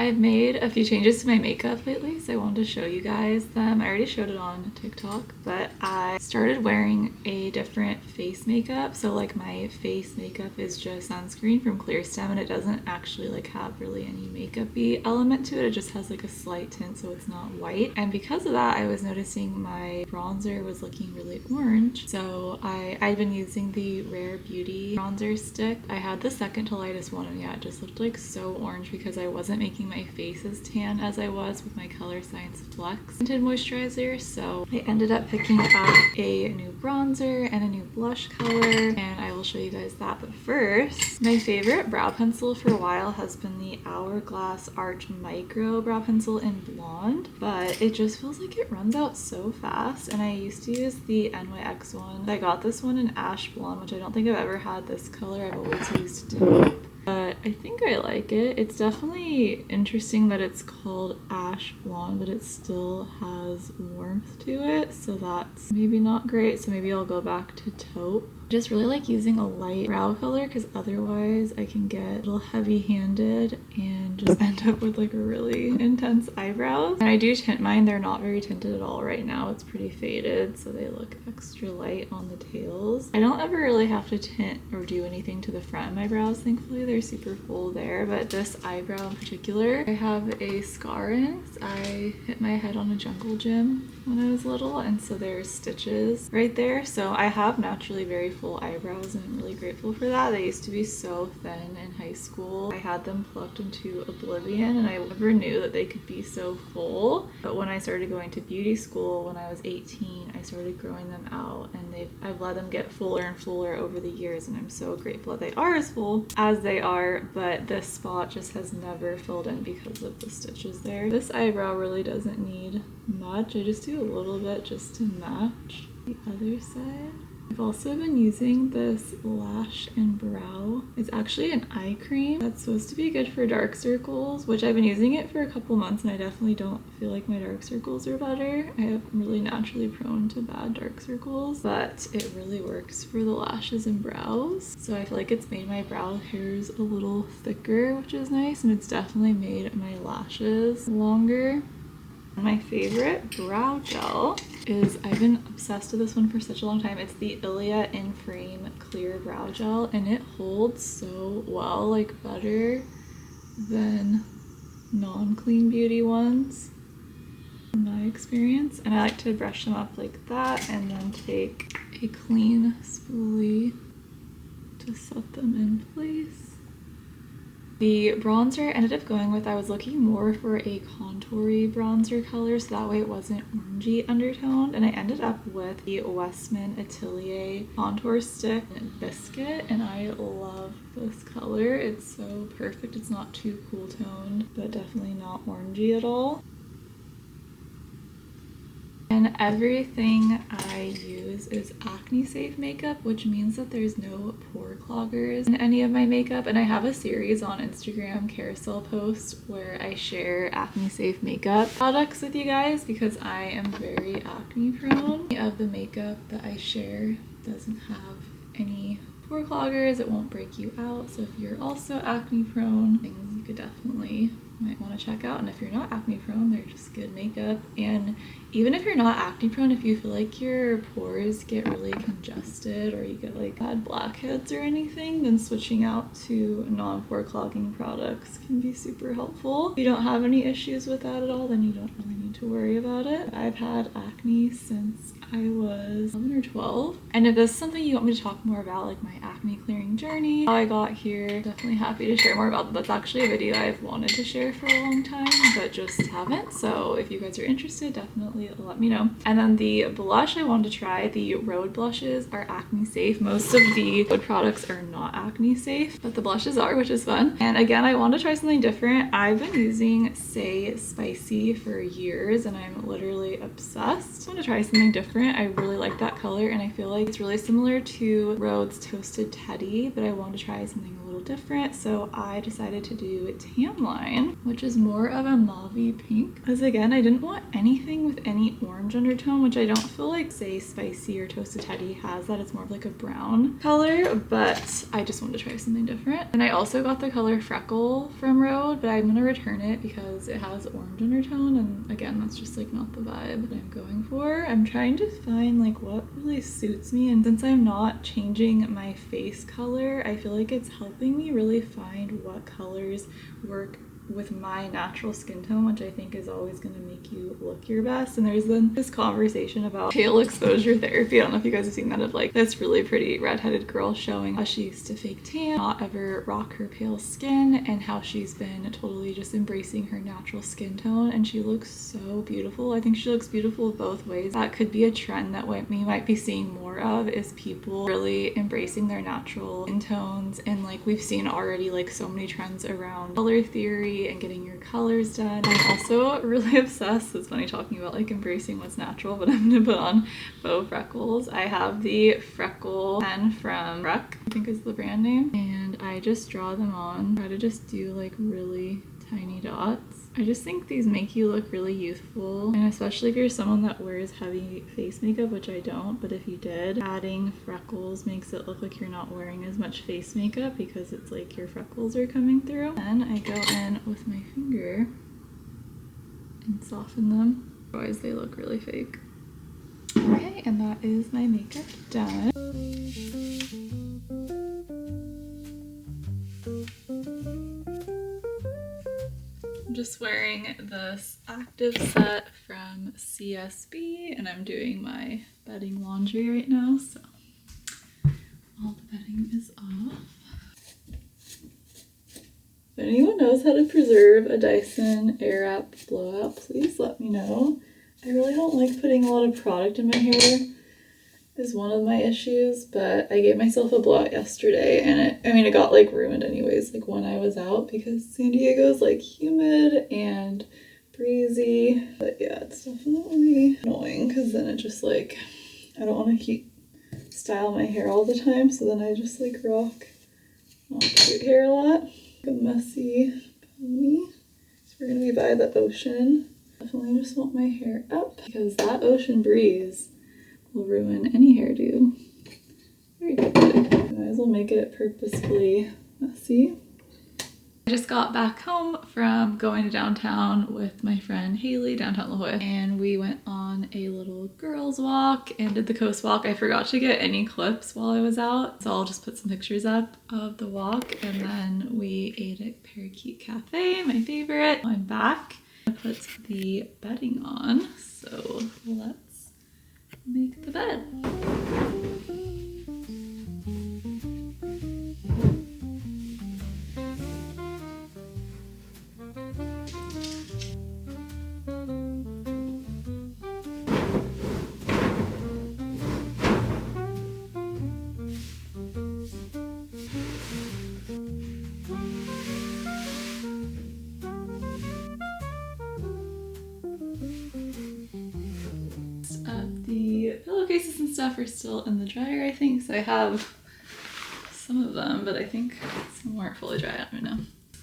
I've made a few changes to my makeup lately, so I wanted to show you guys them. I already showed it on TikTok, but I started wearing a different face makeup. So like my face makeup is just sunscreen from Clear Stem, and it doesn't actually like have really any makeup-y element to it. It just has like a slight tint, so it's not white. And because of that, I was noticing my bronzer was looking really orange. So I'd been using the Rare Beauty bronzer stick. I had the second to lightest one, and yeah, it just looked like so orange because I wasn't making my face as tan as I was with my Color Science Flex tinted moisturizer. So I ended up picking up a new bronzer and a new blush color, and I will show you guys that. But first, my favorite brow pencil for a while has been the Hourglass Arch Micro Brow Pencil in Blonde, but it just feels like it runs out so fast. And I used to use the NYX one. I got this one in Ash Blonde, which I don't think I've ever had this color. I've always used taupe. But I think I like it. It's definitely interesting that it's called Ash Blonde, but it still has warmth to it, so that's maybe not great. So maybe I'll go back to taupe. I just really like using a light brow color because otherwise I can get a little heavy-handed and just end up with like really intense eyebrows. And I do tint mine. They're not very tinted at all right now. It's pretty faded, so they look extra light on the tails. I don't ever really have to tint or do anything to the front of my brows, thankfully. They're super full there, but this eyebrow in particular, I have a scar in. I hit my head on a jungle gym when I was little, and so there's stitches right there. So I have naturally very full eyebrows, and I'm really grateful for that. They used to be so thin in high school. I had them plucked into oblivion, and I never knew that they could be so full. But when I started going to beauty school when I was 18, I started growing them out, and I've let them get fuller and fuller over the years, and I'm so grateful that they are as full as they are. But this spot just has never filled in because of the stitches there. This eyebrow really doesn't need much. I just do a little bit just to match the other side. I've also been using this Lash and Brow. It's actually an eye cream that's supposed to be good for dark circles, which I've been using it for a couple months, and I definitely don't feel like my dark circles are better. I am really naturally prone to bad dark circles, but it really works for the lashes and brows. So I feel like it's made my brow hairs a little thicker, which is nice, and it's definitely made my lashes longer. My favorite brow gel is, I've been obsessed with this one for such a long time. It's the Ilia In Frame Clear Brow Gel, and it holds so well, like better than non-clean beauty ones in my experience. And I like to brush them up like that and then take a clean spoolie to set them in place. The bronzer I ended up going with, I was looking more for a contoury bronzer color, so that way it wasn't orangey undertoned, and I ended up with the Westman Atelier Contour Stick Biscuit, and I love this color. It's so perfect. It's not too cool toned, but definitely not orangey at all. And everything I use is acne safe makeup, which means that there's no pore cloggers in any of my makeup. And I have a series on Instagram carousel posts where I share acne safe makeup products with you guys because I am very acne prone. Any of the makeup that I share doesn't have any pore cloggers. It won't break you out. So if you're also acne prone, things you could definitely might want to check out. And if you're not acne prone, they're just good makeup. And even if you're not acne prone, if you feel like your pores get really congested or you get like bad blackheads or anything, then switching out to non-pore clogging products can be super helpful. If you don't have any issues with that at all, then you don't really need to worry about it. I've had acne since I was 11 or 12. And if this is something you want me to talk more about, like my acne clearing journey, how I got here, definitely happy to share more about that. That's actually a video I've wanted to share for a long time, but just haven't. So if you guys are interested, definitely let me know. And then the blush I wanted to try, the Rhode blushes are acne safe. Most of the Rhode products are not acne safe, but the blushes are, which is fun. And again, I want to try something different. I've been using Say Spicy for years, and I'm literally obsessed. I want to try something different. I really like that color, and I feel like it's really similar to Rhode's Toasted Teddy, but I wanted to try something a little different, so I decided to do Tan Line, which is more of a mauve-y pink, because again, I didn't want anything with any any orange undertone, which I don't feel like, say, Spicy or Toasted Teddy has that. It's more of like a brown color, but I just wanted to try something different. And I also got the color Freckle from Rhode, but I'm gonna return it because it has orange undertone, and again, that's just like not the vibe that I'm going for. I'm trying to find like what really suits me, and since I'm not changing my face color, I feel like it's helping me really find what colors work with my natural skin tone, which I think is always going to make you look your best. And there's been this conversation about pale exposure therapy. I don't know if you guys have seen that, of like this really pretty redheaded girl showing how she used to fake tan, not ever rock her pale skin, and how she's been totally just embracing her natural skin tone, and she looks so beautiful. I think she looks beautiful both ways. That could be a trend that we might be seeing more of, is people really embracing their natural skin tones. And like we've seen already like so many trends around color theory and getting your colors done. I'm also really obsessed, it's funny talking about like embracing what's natural, but I'm gonna put on faux freckles. I have the freckle pen from Freck, I think is the brand name, and I just draw them on. Try to just do like really tiny dots. I just think these make you look really youthful, and especially if you're someone that wears heavy face makeup, which I don't, but if you did, adding freckles makes it look like you're not wearing as much face makeup because it's like your freckles are coming through. Then I go in with my finger and soften them, otherwise they look really fake. Okay, and that is my makeup done. I'm just wearing this active set from CSB, and I'm doing my bedding laundry right now, so all the bedding is off. If anyone knows how to preserve a Dyson Airwrap blowout, please let me know. I really don't like putting a lot of product in my hair, is one of my issues, but I gave myself a blowout yesterday, and it got like ruined anyways, like when I was out, because San Diego is like humid and breezy. But yeah, it's definitely annoying because then it just like, I don't want to style my hair all the time, so then I just like rock cute hair a lot. Like a messy pony. So we're gonna be by the ocean. Definitely just want my hair up because that ocean breeze will ruin any hairdo very quickly. Might as well make it purposefully messy. I just got back home from going to downtown with my friend Haley, downtown La Jolla, and we went on a little girls walk and did the coast walk. I forgot to get any clips while I was out, so I'll just put some pictures up of the walk, and then we ate at Parakeet Cafe, my favorite. I'm back. I put the bedding on, so let's make the bed. Pillowcases and stuff are still in the dryer, I think, so I have some of them, but I think some aren't fully dry. I don't even know.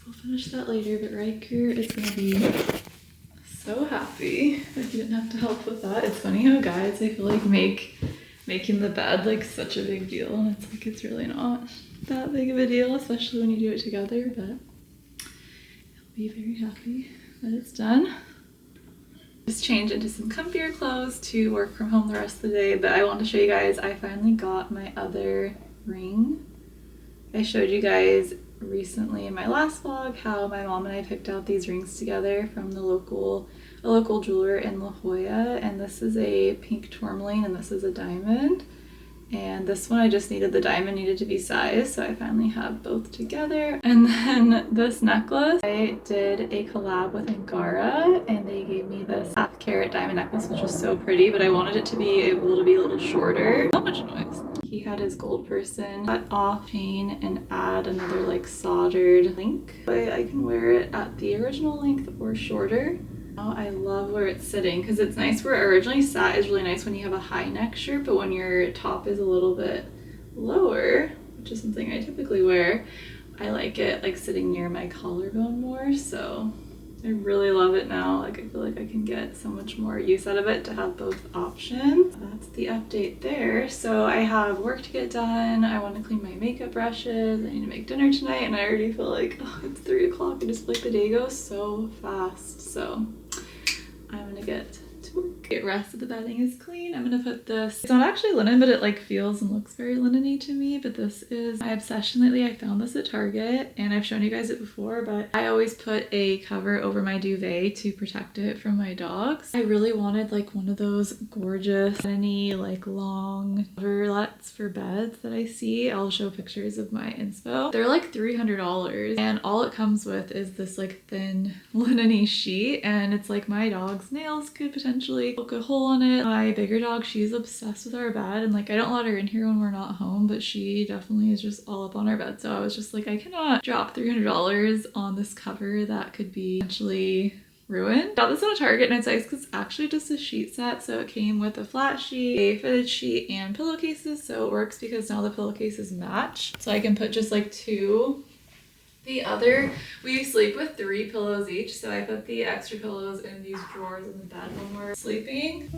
We'll finish that later, but Riker is gonna be so happy that he didn't have to help with that. It's funny how guys, I feel like, making the bed like such a big deal, and it's like it's really not that big of a deal, especially when you do it together, but he'll be very happy that it's done. Just change into some comfier clothes to work from home the rest of the day, but I want to show you guys, I finally got my other ring. I showed you guys recently in my last vlog how my mom and I picked out these rings together from a local jeweler in La Jolla, and this is a pink tourmaline and this is a diamond. And this one I just needed, the diamond needed to be sized, so I finally have both together. And then this necklace, I did a collab with Angara, and they gave me this half-carat diamond necklace, which was so pretty, but I wanted it to be able to be a little shorter. So much noise. He had his gold person cut off chain and add another like soldered link. I can wear it at the original length or shorter. I love where it's sitting because it's nice. Where it originally sat is really nice when you have a high neck shirt, but when your top is a little bit lower, which is something I typically wear, I like it like sitting near my collarbone more, so I really love it now. Like, I feel like I can get so much more use out of it to have both options. That's the update there. So I have work to get done. I want to clean my makeup brushes. I need to make dinner tonight, and I already feel like, oh, it's 3 o'clock. I just feel like the day goes so fast. So I'm gonna get to work. The rest of the bedding is clean. I'm gonna put this, it's not actually linen, but it like feels and looks very linen-y to me. But this is my obsession lately. I found this at Target and I've shown you guys it before, but I always put a cover over my duvet to protect it from my dogs. I really wanted like one of those gorgeous linen-y like long coverlets for beds that I see. I'll show pictures of my inspo. They're like $300 and all it comes with is this like thin linen-y sheet, and it's like my dog's nails could potentially poke a hole on it. My bigger dog, she's obsessed with our bed, and like I don't let her in here when we're not home, but she definitely is just all up on our bed. So I was just like, I cannot drop $300 on this cover that could be potentially ruined. Got this on a Target, and it's nice because it's actually just a sheet set. So it came with a flat sheet, a fitted sheet, and pillowcases. So it works because now the pillowcases match. So I can put just like 2. The other, we sleep with 3 pillows each, so I put the extra pillows in these drawers in the bed when we're sleeping.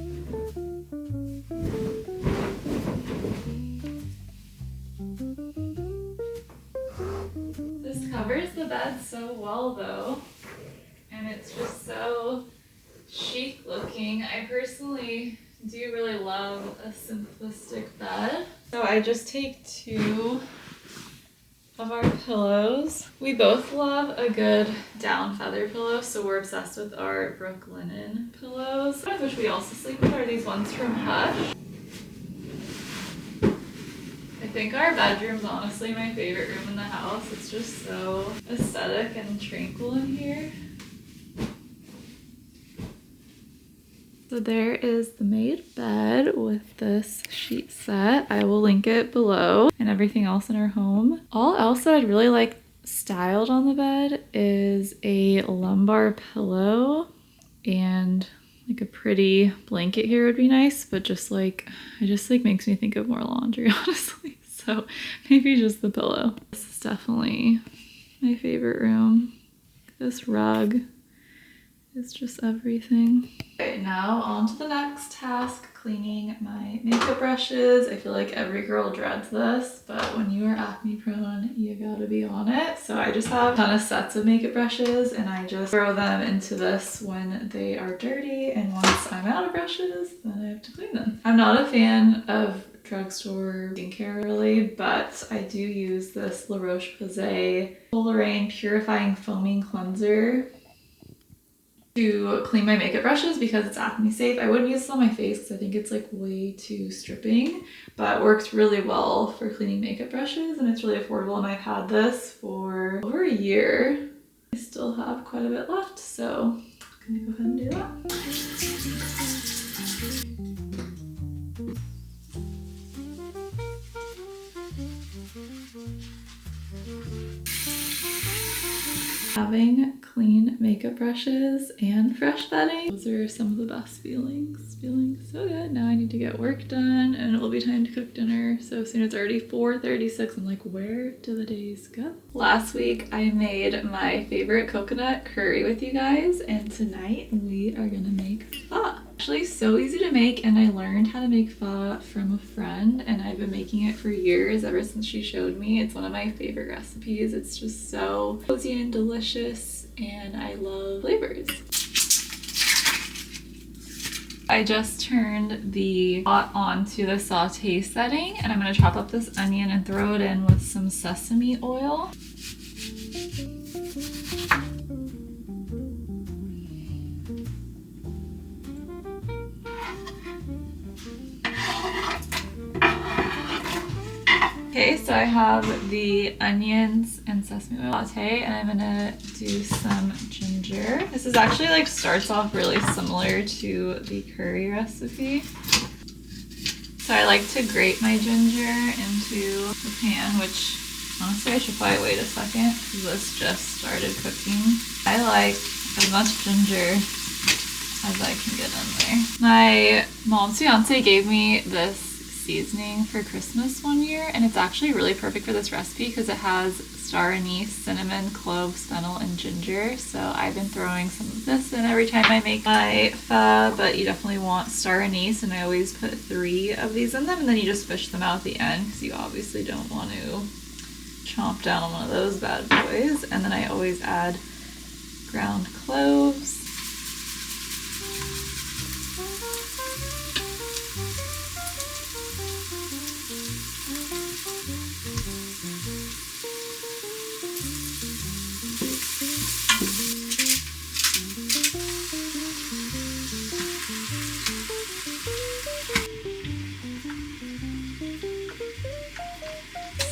This covers the bed so well though, and it's just so chic looking. I personally do really love a simplistic bed. So I just take 2 of our pillows. We both love a good down feather pillow, so we're obsessed with our Brooklinen pillows. One of which we also sleep with are these ones from Hush. I think our bedroom's honestly my favorite room in the house. It's just so aesthetic and tranquil in here. So there is the made bed with this sheet set. I will link it below, and everything else in our home. All else that I'd really like styled on the bed is a lumbar pillow, and like a pretty blanket here would be nice, but just like, it just like makes me think of more laundry, honestly. So maybe just the pillow. This is definitely my favorite room. This rug is just everything. Okay, now on to the next task, cleaning my makeup brushes. I feel like every girl dreads this, but when you are acne prone, you gotta be on it. So I just have a ton of sets of makeup brushes, and I just throw them into this when they are dirty, and once I'm out of brushes, then I have to clean them. I'm not a fan of drugstore skincare really, but I do use this La Roche-Posay Coleraine Purifying Foaming Cleanser to clean my makeup brushes because it's acne safe. I wouldn't use this on my face because I think it's like way too stripping, but it works really well for cleaning makeup brushes, and it's really affordable, and I've had this for over a year. I still have quite a bit left, so I'm gonna go ahead and do that. Having clean makeup brushes and fresh bedding, those are some of the best feelings. Feeling so good. Now I need to get work done, and it will be time to cook dinner so soon. It's already 4:36. I'm like, where do the days go? Last week I made my favorite coconut curry with you guys, and tonight we are gonna make pho. Actually so easy to make, and I learned how to make pho from a friend, and I've been making it for years, ever since she showed me. It's one of my favorite recipes. It's just so cozy and delicious, and I love flavors. I just turned the pot on to the saute setting, and I'm going to chop up this onion and throw it in with some sesame oil. Okay, so I have the onions and sesame oil latte, and I'm gonna do some ginger. This is actually like starts off really similar to the curry recipe. So I like to grate my ginger into the pan, which honestly I should probably wait a second because this just started cooking. I like as much ginger as I can get in there. My mom's fiance gave me this seasoning for Christmas one year, and it's actually really perfect for this recipe because it has star anise, cinnamon, cloves, fennel, and ginger. So I've been throwing some of this in every time I make my pho, but you definitely want star anise, and I always put 3 of these in them, and then you just fish them out at the end because you obviously don't want to chomp down on one of those bad boys. And then I always add ground cloves.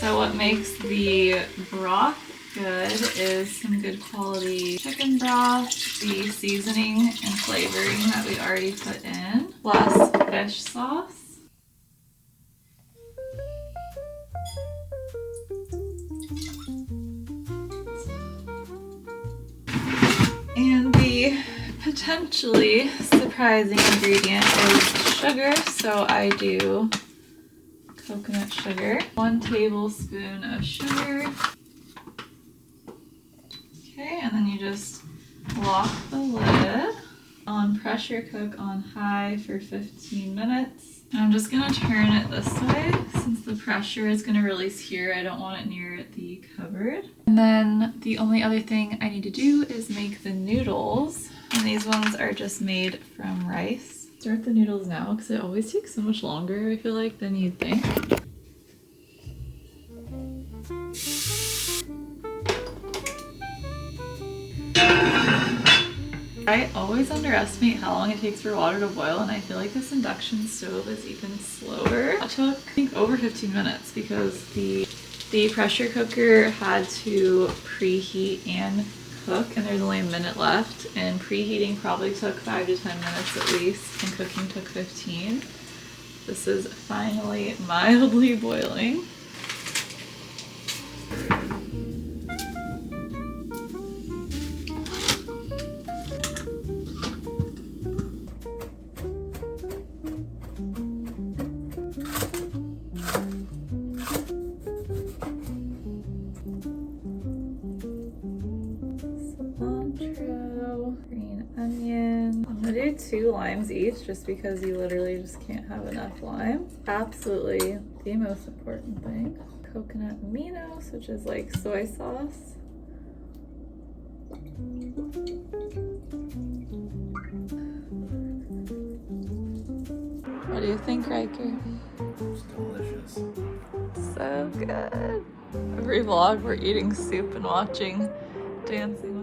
So what makes the broth good is some good quality chicken broth, the seasoning and flavoring that we already put in, plus fish sauce. And the potentially surprising ingredient is sugar, so I do coconut sugar. 1 tablespoon of sugar. Okay, and then you just lock the lid on pressure cook on high for 15 minutes. And I'm just gonna turn it this way since the pressure is gonna release here. I don't want it near the cupboard. And then the only other thing I need to do is make the noodles. And these ones are just made from rice. Start the noodles now because it always takes so much longer, I feel like, than you'd think. I always underestimate how long it takes for water to boil, and I feel like this induction stove is even slower. It took, I think, over 15 minutes because the pressure cooker had to preheat and cook, and there's only a minute left, and preheating probably took 5 to 10 minutes at least, and cooking took 15. This is finally mildly boiling. Green onion. I'm gonna do 2 limes each just because you literally just can't have enough lime. Absolutely the most important thing. Coconut aminos, which is like soy sauce. What do you think, Riker? It's delicious. So good. Every vlog we're eating soup and watching Dancing